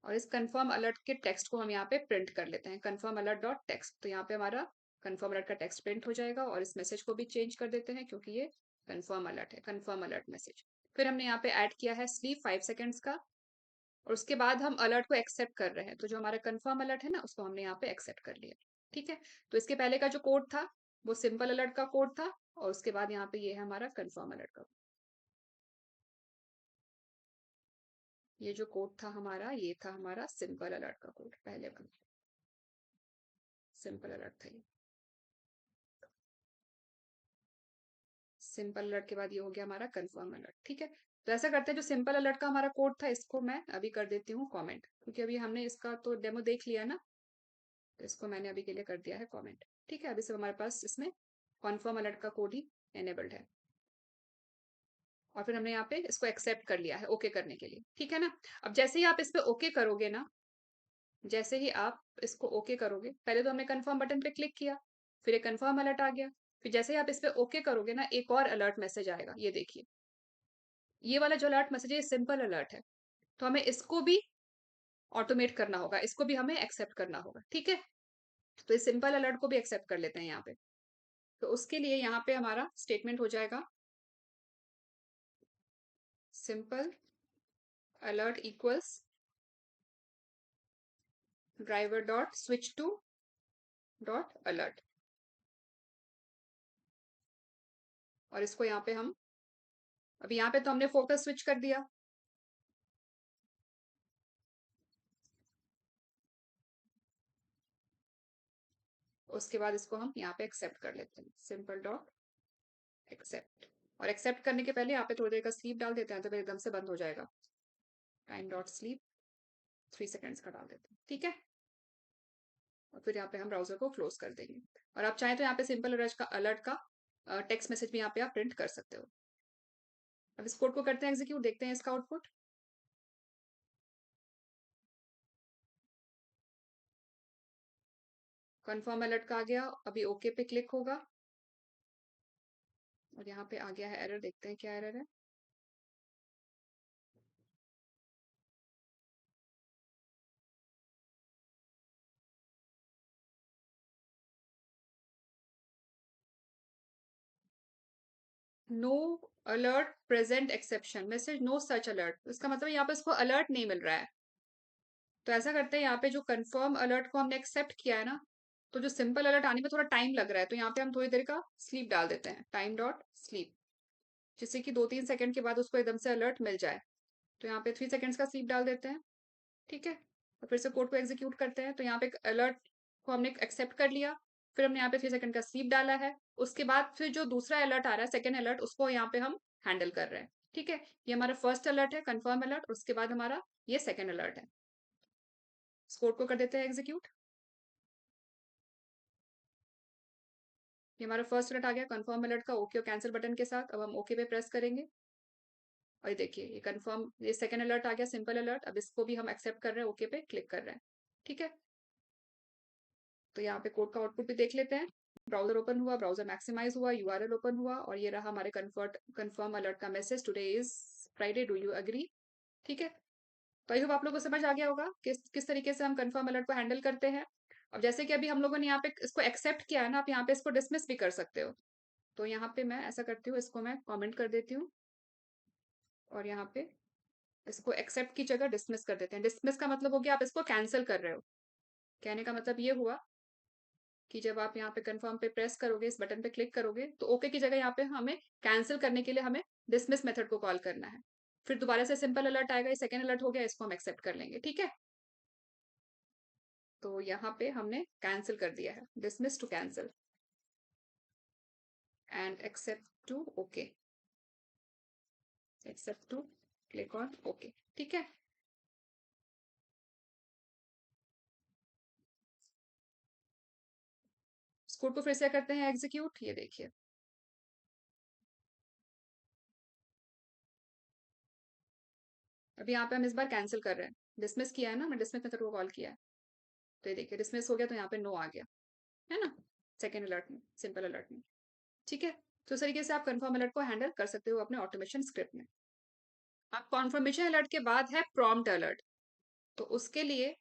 और इस कंफर्म अलर्ट के टेक्स्ट को हम यहाँ पे प्रिंट कर लेते हैं, कंफर्म अलर्ट डॉट टेक्स्ट। तो यहाँ पे हमारा कंफर्म अलर्ट का टेक्स्ट प्रिंट हो जाएगा, और इस मैसेज को भी चेंज कर देते हैं क्योंकि ये कंफर्म अलर्ट है, कंफर्म अलर्ट मैसेज। फिर हमने यहाँ पे ऐड किया है स्लीप 5 सेकेंड्स का, और उसके बाद हम अलर्ट को एक्सेप्ट कर रहे हैं, तो जो हमारा कंफर्म अलर्ट है ना उसको हमने यहाँ पे एक्सेप्ट कर लिया। ठीक है, तो इसके पहले का जो कोड था वो सिंपल अलर्ट का कोड था, और उसके बाद यहाँ पे ये है हमारा कंफर्म अलर्ट का। ये जो कोड था हमारा, ये था हमारा सिंपल अलर्ट का कोड, पहले वाला सिंपल अलर्ट था ये। सिंपल अलर्ट के बाद ये हो गया हमारा कंफर्म अलर्ट। ठीक है, तो ऐसा करते हैं, जो सिंपल अलर्ट का हमारा कोड था इसको मैं अभी कर देती हूँ कमेंट, क्योंकि अभी हमने इसका तो डेमो देख लिया ना, तो इसको मैंने अभी के लिए कर दिया है कमेंट। ठीक है, अभी से हमारे पास इसमें कन्फर्म अलर्ट का कोड ही एनेबल्ड है, और फिर हमने यहाँ पे इसको एक्सेप्ट कर लिया है ओके करने के लिए। ठीक है ना, अब जैसे ही आप इस पे ओके करोगे ना, जैसे ही आप इसको ओके करोगे, पहले तो हमने कंफर्म बटन पे क्लिक किया, फिर एक कंफर्म अलर्ट आ गया, फिर जैसे ही आप इस पे ओके करोगे ना, एक और अलर्ट मैसेज आएगा, ये देखिए, ये वाला जो अलर्ट मैसेज है सिंपल अलर्ट है, तो हमें इसको भी ऑटोमेट करना होगा, इसको भी हमें एक्सेप्ट करना होगा। ठीक है, तो इस सिंपल अलर्ट को भी एक्सेप्ट कर लेते हैं यहाँ पे। तो उसके लिए यहाँ पे हमारा स्टेटमेंट हो जाएगा simple alert equals driver dot switch to dot alert, और इसको यहाँ पे हम, अभी यहाँ पे तो हमने फोकस स्विच कर दिया, उसके बाद इसको हम यहाँ पे एक्सेप्ट कर लेते हैं, सिंपल डॉट एक्सेप्ट। और एक्सेप्ट करने के पहले यहाँ पे थोड़ी देर का स्लीप डाल देते हैं, तो फिर एकदम से बंद हो जाएगा। टाइम डॉट स्लीप 3 सेकेंड्स का डाल देते हैं। ठीक है, और फिर यहाँ पे हम ब्राउजर को क्लोज कर देंगे, और आप चाहें तो यहाँ पे सिंपल अलर्ट का टेक्स्ट मैसेज भी यहाँ पे आप प्रिंट कर सकते हो। अब इस कोड को करते हैं एग्जीक्यूट, देखते हैं इसका आउटपुट। कंफर्म अलर्ट का आ गया, अभी ओके पे क्लिक होगा, और यहाँ पे आ गया है एरर, देखते हैं क्या एरर है। No alert present exception message, no such alert, इसका मतलब यहाँ पे इसको अलर्ट नहीं मिल रहा है। तो ऐसा करते हैं, यहाँ पे जो कंफर्म अलर्ट को हमने एक्सेप्ट किया है ना, तो जो सिंपल अलर्ट आने में थोड़ा टाइम लग रहा है, तो यहाँ पे हम थोड़ी देर का स्लीप डाल देते हैं, टाइम डॉट स्लीप, जिससे कि 2-3 सेकंड के बाद उसको एकदम से अलर्ट मिल जाए। तो यहाँ पे 3 सेकंड्स का स्लीप डाल देते हैं। ठीक है, और फिर से कोड को एग्जीक्यूट करते हैं, तो यहाँ पे अलर्ट को हमने एक्सेप्ट कर लिया, फिर हमने यहाँ पे 3 सेकंड का स्लीप डाला है, उसके बाद फिर जो दूसरा अलर्ट आ रहा है, सेकंड अलर्ट, उसको यहाँ पे हम हैंडल कर रहे हैं। ठीक है, ये हमारा फर्स्ट अलर्ट है, कंफर्म अलर्ट, और उसके बाद हमारा ये सेकंड अलर्ट है। इस कोड को कर देते हैं एग्जीक्यूट। ये हमारा फर्स्ट अलर्ट आ गया कंफर्म अलर्ट का ओके और कैंसिल बटन के साथ। अब हम ओके पे प्रेस करेंगे, और ये देखिए ये कंफर्म, ये सेकंड अलर्ट आ गया सिंपल अलर्ट। अब इसको भी हम एक्सेप्ट कर रहे हैं, ओके पे क्लिक कर रहे हैं। ठीक है, तो यहाँ पे कोड का आउटपुट भी देख लेते हैं। ब्राउजर ओपन हुआ, ब्राउजर मैक्सिमाइज हुआ, यूआरएल ओपन हुआ, और ये रहा हमारे कंफर्म अलर्ट का message, today is Friday, do you agree. ठीक है, तो आई होप आप लोगों को समझ आ गया होगा किस तरीके से हम कंफर्म अलर्ट को हैंडल करते हैं। अब जैसे कि अभी हम लोगों ने यहाँ पे इसको एक्सेप्ट किया है ना, आप यहाँ पे इसको डिसमिस भी कर सकते हो। तो यहाँ पे मैं ऐसा करती हूँ, इसको मैं कमेंट कर देती हूँ, और यहाँ पे इसको एक्सेप्ट की जगह डिसमिस कर देते हैं। डिसमिस का मतलब हो गया आप इसको कैंसिल कर रहे हो। कहने का मतलब ये हुआ कि जब आप यहाँ पे कंफर्म पे प्रेस करोगे, इस बटन पे क्लिक करोगे, तो ओके की जगह यहाँ पे हमें कैंसिल करने के लिए हमें डिसमिस मेथड को कॉल करना है। फिर दोबारा से सिंपल अलर्ट आएगा, ये सेकंड अलर्ट हो गया, इसको हम एक्सेप्ट कर लेंगे। ठीक है, तो यहाँ पे हमने कैंसिल कर दिया है, dismiss to cancel and accept to okay, accept to click on okay. ठीक है, इस कोड को फिर से करते हैं एग्जीक्यूट। ये देखिए, अभी यहाँ पे हम इस बार कैंसिल कर रहे हैं, डिसमिस किया है ना, मैं डिसमिस मेथड को कॉल किया है, तो ये देखिए डिसमिस हो गया, तो यहाँ पे नो आ गया है ना, सेकेंड अलर्ट में, सिंपल अलर्ट में। ठीक है, तो इस तरीके से आप कंफर्म अलर्ट को हैंडल कर सकते हो अपने ऑटोमेशन स्क्रिप्ट में। अब कॉन्फर्मेशन अलर्ट के बाद है प्रॉम्प्ट अलर्ट। तो उसके लिए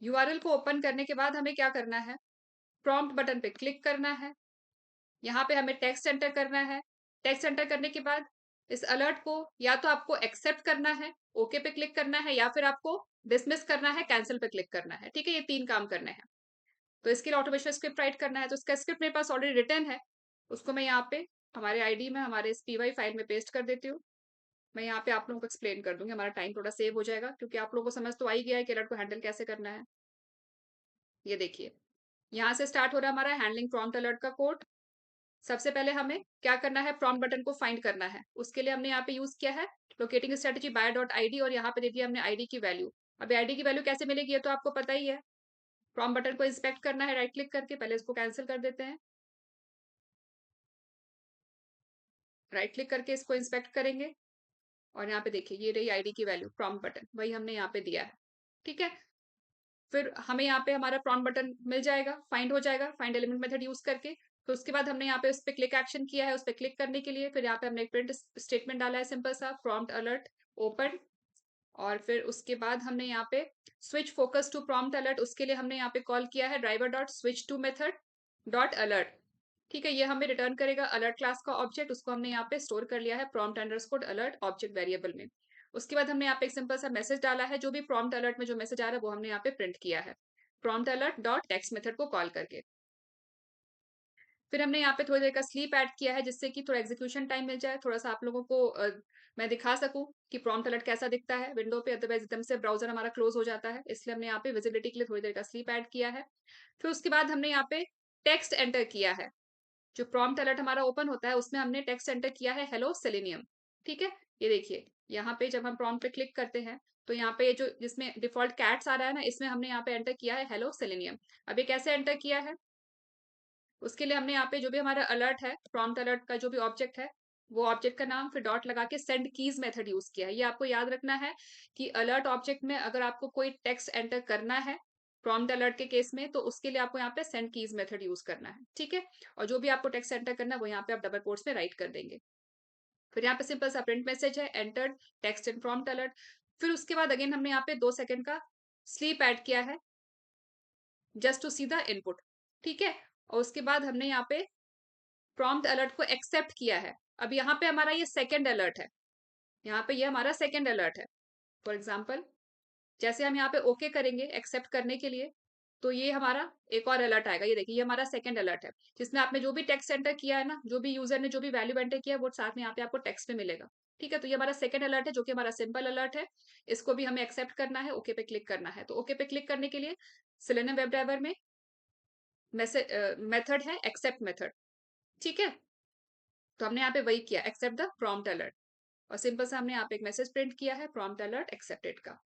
यूआरएल को ओपन करने के बाद हमें क्या करना है, प्रॉम्प्ट बटन पे क्लिक करना है, यहाँ पे हमें टेक्स्ट एंटर करना है। टेक्स्ट एंटर करने के बाद इस अलर्ट को या तो आपको एक्सेप्ट करना है, ओके पे क्लिक करना है, या फिर आपको डिसमिस करना है, कैंसिल पे क्लिक करना है। ठीक है, ये 3 काम करने हैं। तो इसके लिए ऑटोमेशन स्क्रिप्ट राइट करना है, तो इसका स्क्रिप्ट मेरे पास ऑलरेडी रिटन है, उसको मैं यहाँ पे हमारे आईडी में, हमारे इस पीवाई फाइल में पेस्ट कर देती हूँ। मैं यहाँ पे आप लोगों को एक्सप्लेन कर दूंगी, हमारा टाइम थोड़ा सेव हो जाएगा, क्योंकि आप लोगों को समझ तो आ ही गया है कि अलर्ट को हैंडल कैसे करना है। ये देखिए, यहाँ से स्टार्ट हो रहा है हमारा हैंडलिंग प्रॉम्प्ट अलर्ट का कोड। सबसे पहले हमें क्या करना है, प्रॉम्प्ट बटन को फाइंड करना है। उसके लिए हमने यहाँ पे यूज किया है locating strategy by dot ID, और यहाँ पे दे दिया हमने आईडी की वैल्यू। अब आईडी की वैल्यू कैसे मिलेगी ये तो आपको पता ही है। प्रॉम्प्ट बटन को इंस्पेक्ट करना है राइट क्लिक करके, पहले इसको कैंसिल कर देते हैं, राइट क्लिक करके इसको इंस्पेक्ट करेंगे, और यहाँ पे देखिए ये रही आईडी की वैल्यू, प्रॉम्प्ट बटन वही हमने यहाँ पे दिया है। ठीक है, फिर हमें यहाँ पे हमारा प्रॉम्प्ट बटन मिल जाएगा, फाइंड हो जाएगा फाइंड एलिमेंट मेथड यूज करके। तो उसके बाद हमने यहाँ पे उस पर क्लिक एक्शन किया है, उस पर क्लिक करने के लिए फिर यहाँ पे हमने एक प्रिंट स्टेटमेंट डाला है सिंपल सा, प्रॉम्प्ट अलर्ट ओपन, और फिर उसके बाद हमने यहाँ पे switch focus to prompt alert, उसके लिए हमने यहाँ पे कॉल किया है driver dot switch to method dot alert. ठीक है, ये हमें रिटर्न करेगा अलर्ट क्लास का ऑब्जेक्ट, उसको हमने यहाँ पे स्टोर कर लिया है prompt underscore alert object variable में। उसके बाद हमने यहाँ पे एक सिंपल सा मैसेज डाला है, जो भी प्रॉम्प्ट अलर्ट में जो मैसेज आ रहा है वो हमने यहाँ पे प्रिंट किया है, prompt alert dot text method को कॉल करके। फिर हमने यहाँ पे थोड़ी देर का स्लीप ऐड किया है, जिससे कि थोड़ा एग्जीक्यूशन टाइम मिल जाए, थोड़ा सा आप लोगों को मैं दिखा सकूं कि प्रॉम्प्ट अलर्ट कैसा दिखता है विंडो पे, अदरवाइज एकदम से ब्राउजर हमारा क्लोज हो जाता है, इसलिए हमने यहाँ पे विजिबिलिटी के लिए थोड़ी देर का स्लीप ऐड किया है। फिर उसके बाद हमने यहाँ पे टेक्स्ट एंटर किया है, जो प्रॉम्प्ट अलर्ट हमारा ओपन होता है उसमें हमने टेक्स्ट एंटर किया है हेलो सेलेनियम। ठीक है, ये देखिए यहाँ पे जब हम प्रॉम्प्ट पे क्लिक करते हैं, तो यहाँ पे ये जो जिसमें डिफॉल्ट कैट्स आ रहा है ना, इसमें हमने यहाँ पे एंटर किया है हेलो सेलेनियम। अब ये कैसे एंटर किया है, उसके लिए हमने यहाँ पे जो भी हमारा अलर्ट है, प्रॉम्प्ट अलर्ट का जो भी ऑब्जेक्ट है, वो ऑब्जेक्ट का नाम फिर डॉट लगा के सेंड कीज मेथड यूज किया है। ये आपको याद रखना है कि अलर्ट ऑब्जेक्ट में अगर आपको कोई टेक्स्ट एंटर करना है प्रॉम्प्ट अलर्ट के केस में, तो उसके लिए आपको यहाँ पे सेंड कीज मेथड यूज करना है। ठीक है, और जो भी आपको टेक्स्ट एंटर करना है वो यहाँ पे आप डबल कोट्स में राइट कर देंगे। फिर यहाँ पे सिंपल सा प्रिंट मैसेज है entered text in prompt alert. फिर उसके बाद अगेन हमने यहाँ पे 2 सेकंड का स्लीप ऐड किया है, just to see the input. ठीक है, और उसके बाद हमने यहाँ पे प्रॉम्प्ट अलर्ट को एक्सेप्ट किया है। अब यहाँ पे हमारा ये सेकंड अलर्ट है, यहाँ पे ये हमारा सेकंड अलर्ट है। फॉर एग्जाम्पल जैसे हम यहाँ पे ओके करेंगे एक्सेप्ट करने के लिए, तो ये हमारा एक और अलर्ट आएगा। ये देखिए ये हमारा सेकंड अलर्ट है, जिसमें आपने जो भी टेक्स्ट एंटर किया है ना, जो भी यूजर ने जो भी वैल्यू एंटर किया है वो साथ में यहाँ पे आपको टेक्स्ट में मिलेगा। ठीक है, तो ये हमारा सेकंड अलर्ट है, जो कि हमारा सिंपल अलर्ट है। इसको भी हमें एक्सेप्ट करना है, ओके पे क्लिक करना है। तो ओके पे क्लिक करने के लिए सेलेनियम वेब ड्राइवर में मैसेज मेथड है एक्सेप्ट मेथड। ठीक है, तो हमने यहाँ पे वही किया, एक्सेप्ट द प्रॉम्प्ट अलर्ट, और सिंपल सा हमने यहाँ पे एक मैसेज प्रिंट किया है प्रॉम्प्ट अलर्ट एक्सेप्टेड का,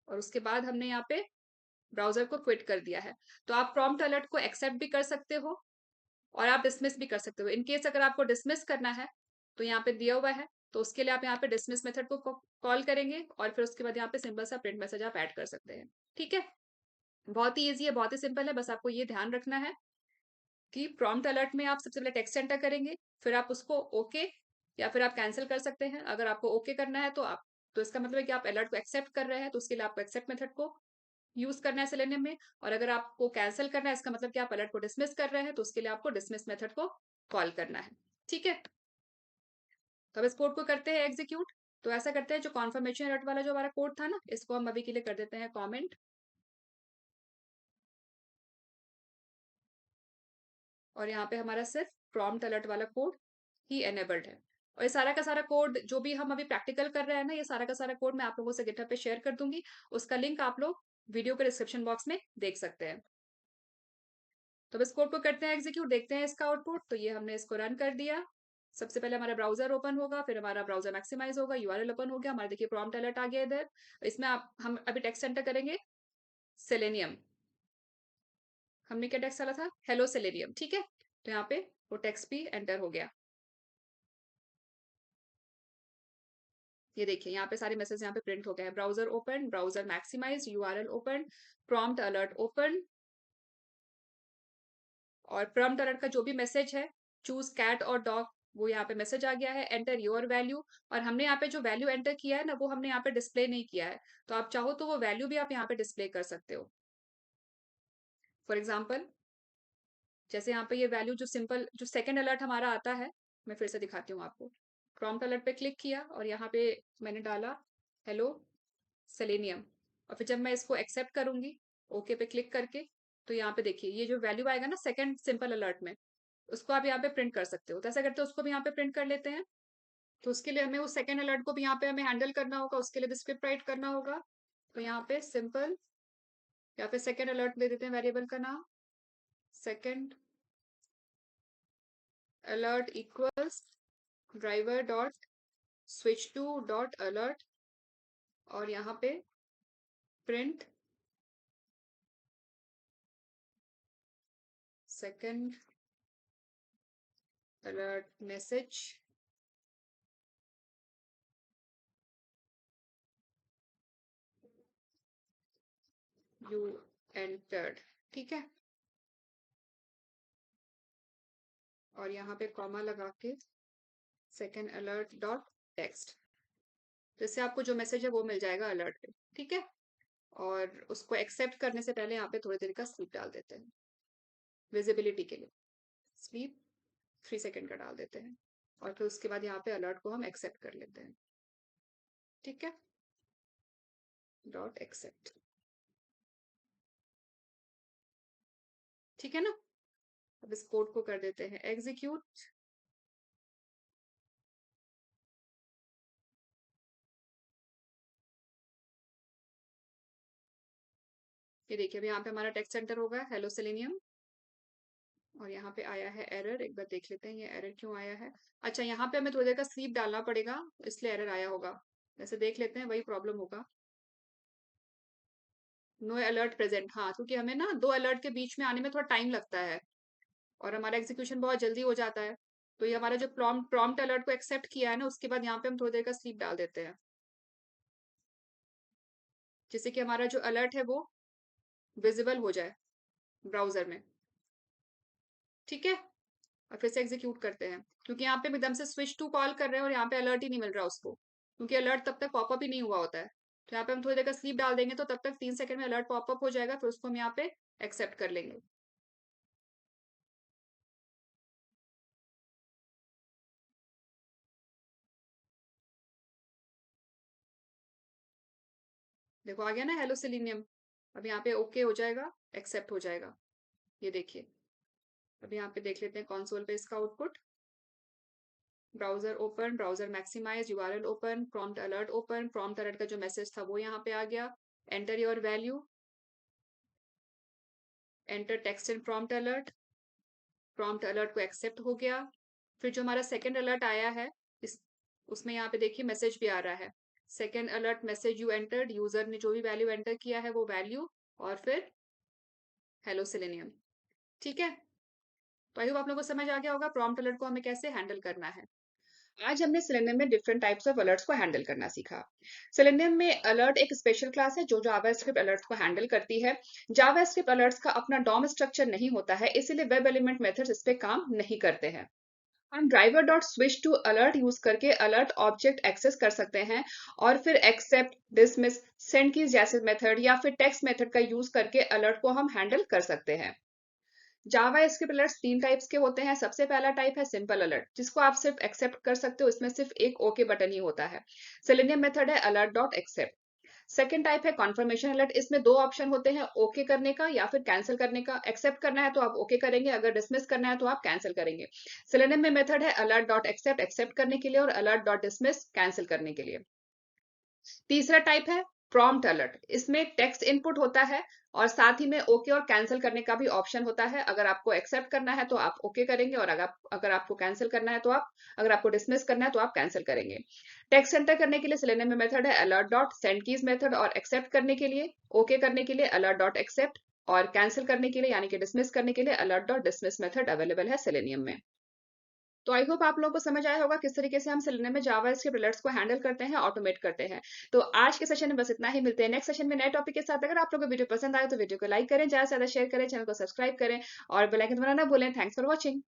और उसके बाद हमने यहाँ पे ब्राउजर को क्विट कर दिया है। तो आप प्रॉम्प्ट अलर्ट को एक्सेप्ट भी कर सकते हो और आप डिसमिस भी कर सकते हो। इनकेस अगर आपको डिसमिस करना है तो यहाँ पे दिया हुआ है, तो उसके लिए आप यहाँ पे डिसमिस मेथड को कॉल करेंगे, और फिर उसके बाद यहाँ पे सिंपल सा प्रिंट मैसेज आप ऐड कर सकते हैं। ठीक है, बहुत ही ईजी है, बहुत ही सिंपल है, बस आपको ये ध्यान रखना है कि प्रॉम्प्ट अलर्ट में आप सबसे पहले टेक्स्ट एंटर करेंगे, फिर आप उसको ओके या फिर आप कैंसिल कर सकते हैं। अगर आपको ओके करना है तो आप, तो इसका मतलब है कि आप अलर्ट को एक्सेप्ट कर रहे हैं, तो उसके लिए आपको एक्सेप्ट मेथड को यूज करना है सेलेनियम में। और अगर आपको कैंसिल करना है, इसका मतलब कि आप अलर्ट को डिसमिस कर रहे हैं, तो उसके लिए आपको डिसमिस मेथड को कॉल करना है। ठीक है, तो अब इस कोड को करते हैं एग्जीक्यूट। तो ऐसा करते हैं, जो कॉन्फर्मेशन अलर्ट वाला जो हमारा कोड था ना, इसको हम अभी के लिए कर देते हैं कॉमेंट, और यहाँ पे हमारा सिर्फ प्रॉम्प्ट अलर्ट वाला कोड ही एनेबल्ड है। और ये सारा का सारा कोड जो भी हम अभी प्रैक्टिकल कर रहे हैं ना, ये सारा का सारा कोड मैं आप लोगों से गिटहब पे शेयर कर दूंगी, उसका लिंक आप लोग वीडियो के डिस्क्रिप्शन बॉक्स में देख सकते हैं। तो अब इस कोड को करते हैं एग्जीक्यूट, देखते हैं इसका आउटपुट। तो ये हमने इसको रन कर दिया। सबसे पहले हमारा ब्राउजर ओपन होगा, फिर हमारा ब्राउजर मैक्सिमाइज होगा, यूआरएल ओपन हो गया हमारा। देखिए प्रॉम्प्ट अलर्ट आ गया इधर। इसमें आप हम अभी टेक्स्ट एंटर करेंगे सेलेनियम। हमने क्या टेक्स्ट डाला था? हेलो सेलेनियम, ठीक है। तो यहाँ पे वो टेक्स्ट भी एंटर हो गया। ये देखिए यहाँ पे सारे मैसेज यहाँ पे प्रिंट हो गए हैं। Browser open, browser maximise, URL open, prompt alert open, और प्रॉम्प्ट अलर्ट का जो भी मैसेज है, चूज कैट और डॉग, वो यहाँ पे मैसेज आ गया है। एंटर योर वैल्यू, और हमने यहाँ पे जो वैल्यू एंटर किया है ना, वो हमने यहाँ पे डिस्प्ले नहीं किया है। तो आप चाहो तो वो वैल्यू भी आप यहाँ पे डिस्प्ले कर सकते हो। फॉर एग्जाम्पल, जैसे यहाँ पे ये वैल्यू जो सिंपल जो सेकंड अलर्ट हमारा आता है, मैं फिर से दिखाती हूँ आपको। प्रॉम्प्ट अलर्ट पे क्लिक किया और यहाँ पे मैंने डाला हेलो सेलेनियम, और फिर जब मैं इसको एक्सेप्ट करूंगी ओके पे क्लिक करके, तो यहाँ पे देखिए ये जो वैल्यू आएगा ना सेकंड सिंपल अलर्ट में, उसको आप यहाँ पे प्रिंट कर सकते हो। तो ऐसा करते हैं उसको भी यहाँ पे प्रिंट कर लेते हैं। तो उसके लिए हमें उस सेकंड अलर्ट को भी यहाँ पे हमें हैंडल करना होगा, उसके लिए भी स्क्रिप्ट राइट करना होगा। तो यहाँ पे सिंपल, यहाँ पे सेकंड अलर्ट दे देते हैं वेरिएबल का नाम, second alert equals driver dot switch to dot alert, और यहाँ पे print second alert message you entered, ठीक है। और यहाँ पे कॉमा लगा के सेकंड अलर्ट डॉट टेक्स्ट, जिससे आपको जो मैसेज है वो मिल जाएगा अलर्ट पे, ठीक है। और उसको एक्सेप्ट करने से पहले यहाँ पे थोड़ी देर का स्लीप डाल देते हैं विजिबिलिटी के लिए। स्लीप 3 सेकंड का डाल देते हैं, और फिर उसके बाद यहाँ पे अलर्ट को हम एक्सेप्ट कर लेते हैं, ठीक है। डॉट एक्सेप्ट, ठीक है ना। अब इस कोड को कर देते हैं एग्जीक्यूट। ये देखिए अभी यहाँ पे हमारा टेक्स्ट सेंटर होगा हेलो सेलेनियम, और यहाँ पे आया है एरर। एक बार देख लेते हैं ये एरर क्यों आया है। अच्छा, यहाँ पे हमें थोड़ी देर का स्लीप डालना पड़ेगा, इसलिए एरर आया होगा। वैसे देख लेते हैं वही प्रॉब्लम होगा। नो अलर्ट प्रेजेंट, हाँ, क्योंकि हमें ना 2 अलर्ट के बीच में आने में थोड़ा टाइम लगता है, और हमारा एग्जीक्यूशन बहुत जल्दी हो जाता है। तो ये हमारा जो प्रॉम्प्ट अलर्ट को एक्सेप्ट किया है ना, उसके बाद यहाँ पे हम थोड़ी देर का स्लीप डाल देते हैं, जिससे कि हमारा जो अलर्ट है वो विजिबल हो जाए ब्राउजर में, ठीक है। और फिर से एग्जीक्यूट करते हैं, क्योंकि यहाँ पे हम एकदम से स्विच टू कॉल कर रहे हैं और यहाँ पे अलर्ट ही नहीं मिल रहा उसको, क्योंकि अलर्ट तब तक पॉपअप ही नहीं हुआ होता है। तो यहाँ पे हम थोड़ी देर का स्लीप डाल देंगे, तो तब तक 3 सेकंड में अलर्ट पॉपअप हो जाएगा, फिर उसको हम यहाँ पे एक्सेप्ट कर लेंगे। देखो आ गया ना हेलो सेलेनियम। अब यहाँ पे ओके हो जाएगा, एक्सेप्ट हो जाएगा। ये देखिए अब यहाँ पे देख लेते हैं कंसोल पे इसका output. Browser open, browser maximise, URL open, prompt alert open, prompt alert का जो मैसेज था वो यहाँ पे आ गया। Enter your value, enter text in prompt alert, prompt alert को एक्सेप्ट हो गया। फिर जो हमारा सेकंड अलर्ट आया है, इस उसमें यहाँ पे देखिए मैसेज भी आ रहा है, second alert message you entered, user ने जो भी वैल्यू एंटर किया है वो वैल्यू, और फिर हेलो सेलेनियम, ठीक है। तो आई होप आप लोगों को समझ आ गया होगा प्रॉम्प्ट अलर्ट को हमें कैसे हैंडल करना है। आज हमने सेलेनियम में डिफरेंट टाइप्स ऑफ अलर्ट्स को हैंडल करना सीखा। सेलेनियम में अलर्ट एक स्पेशल क्लास है जो जावास्क्रिप्ट अलर्ट्स को हैंडल करती है। जावास्क्रिप्ट अलर्ट्स का अपना डॉम स्ट्रक्चर नहीं होता है, इसीलिए वेब एलिमेंट मेथड्स इस पे काम नहीं करते हैं। हम driver dot switch to alert use करके अलर्ट ऑब्जेक्ट एक्सेस कर सकते हैं, और फिर एक्सेप्ट, डिसमिस, सेंड कीज जैसे मेथड या फिर टेक्स्ट मेथड का यूज करके अलर्ट को हम हैंडल कर सकते हैं। जावा स्क्रिप्ट अलर्ट्स 3 टाइप्स के होते हैं। सबसे पहला टाइप है सिंपल अलर्ट, जिसको आप सिर्फ एक्सेप्ट कर सकते हो, इसमें सिर्फ एक ओके बटन ही होता है। सेलेनियम मेथड है alert dot accept. Second type है कॉन्फर्मेशन अलर्ट, इसमें 2 ऑप्शन होते हैं, ओके करने का या फिर कैंसिल करने का। एक्सेप्ट करना है तो आप ओके करेंगे, अगर डिसमिस करना है तो आप कैंसिल करेंगे। सेलेनियम में मेथड है अलर्ट डॉट एक्सेप्ट एक्सेप्ट करने के लिए, और अलर्ट डॉट डिसमिस कैंसिल करने के लिए। तीसरा टाइप है प्रॉम्प्ट अलर्ट, इसमें टेक्स्ट इनपुट होता है और साथ ही में ओके और कैंसिल करने का भी ऑप्शन होता है। अगर आपको एक्सेप्ट करना है तो आप ओके करेंगे, और अगर आपको कैंसिल करना है तो अगर आपको डिसमिस करना है तो आप कैंसिल करेंगे। टेक्स्ट एंटर करने के लिए सेलेनियम में मेथड है alert dot send keys method, और एक्सेप्ट करने के लिए, ओके करने के लिए अलर्ट डॉट एक्सेप्ट, और कैंसिल करने के लिए यानी कि डिसमिस करने के लिए alert dot dismiss method available है सेलेनियम में। तो आई होप आप लोगों को समझ आया होगा किस तरीके से हम सेलेनियम में जावा स्क्रिप्ट अलर्ट्स को हैंडल करते हैं, ऑटोमेट करते हैं। तो आज के सेशन में बस इतना ही, मिलते हैं नेक्स्ट सेशन में नए टॉपिक के साथ। अगर आप लोगों को वीडियो पसंद आए तो वीडियो को लाइक करें, ज्यादा से ज्यादा शेयर करें, चैनल को सब्सक्राइब करें और बेल आइकन दबाना ना भूलें। Thanks for watching.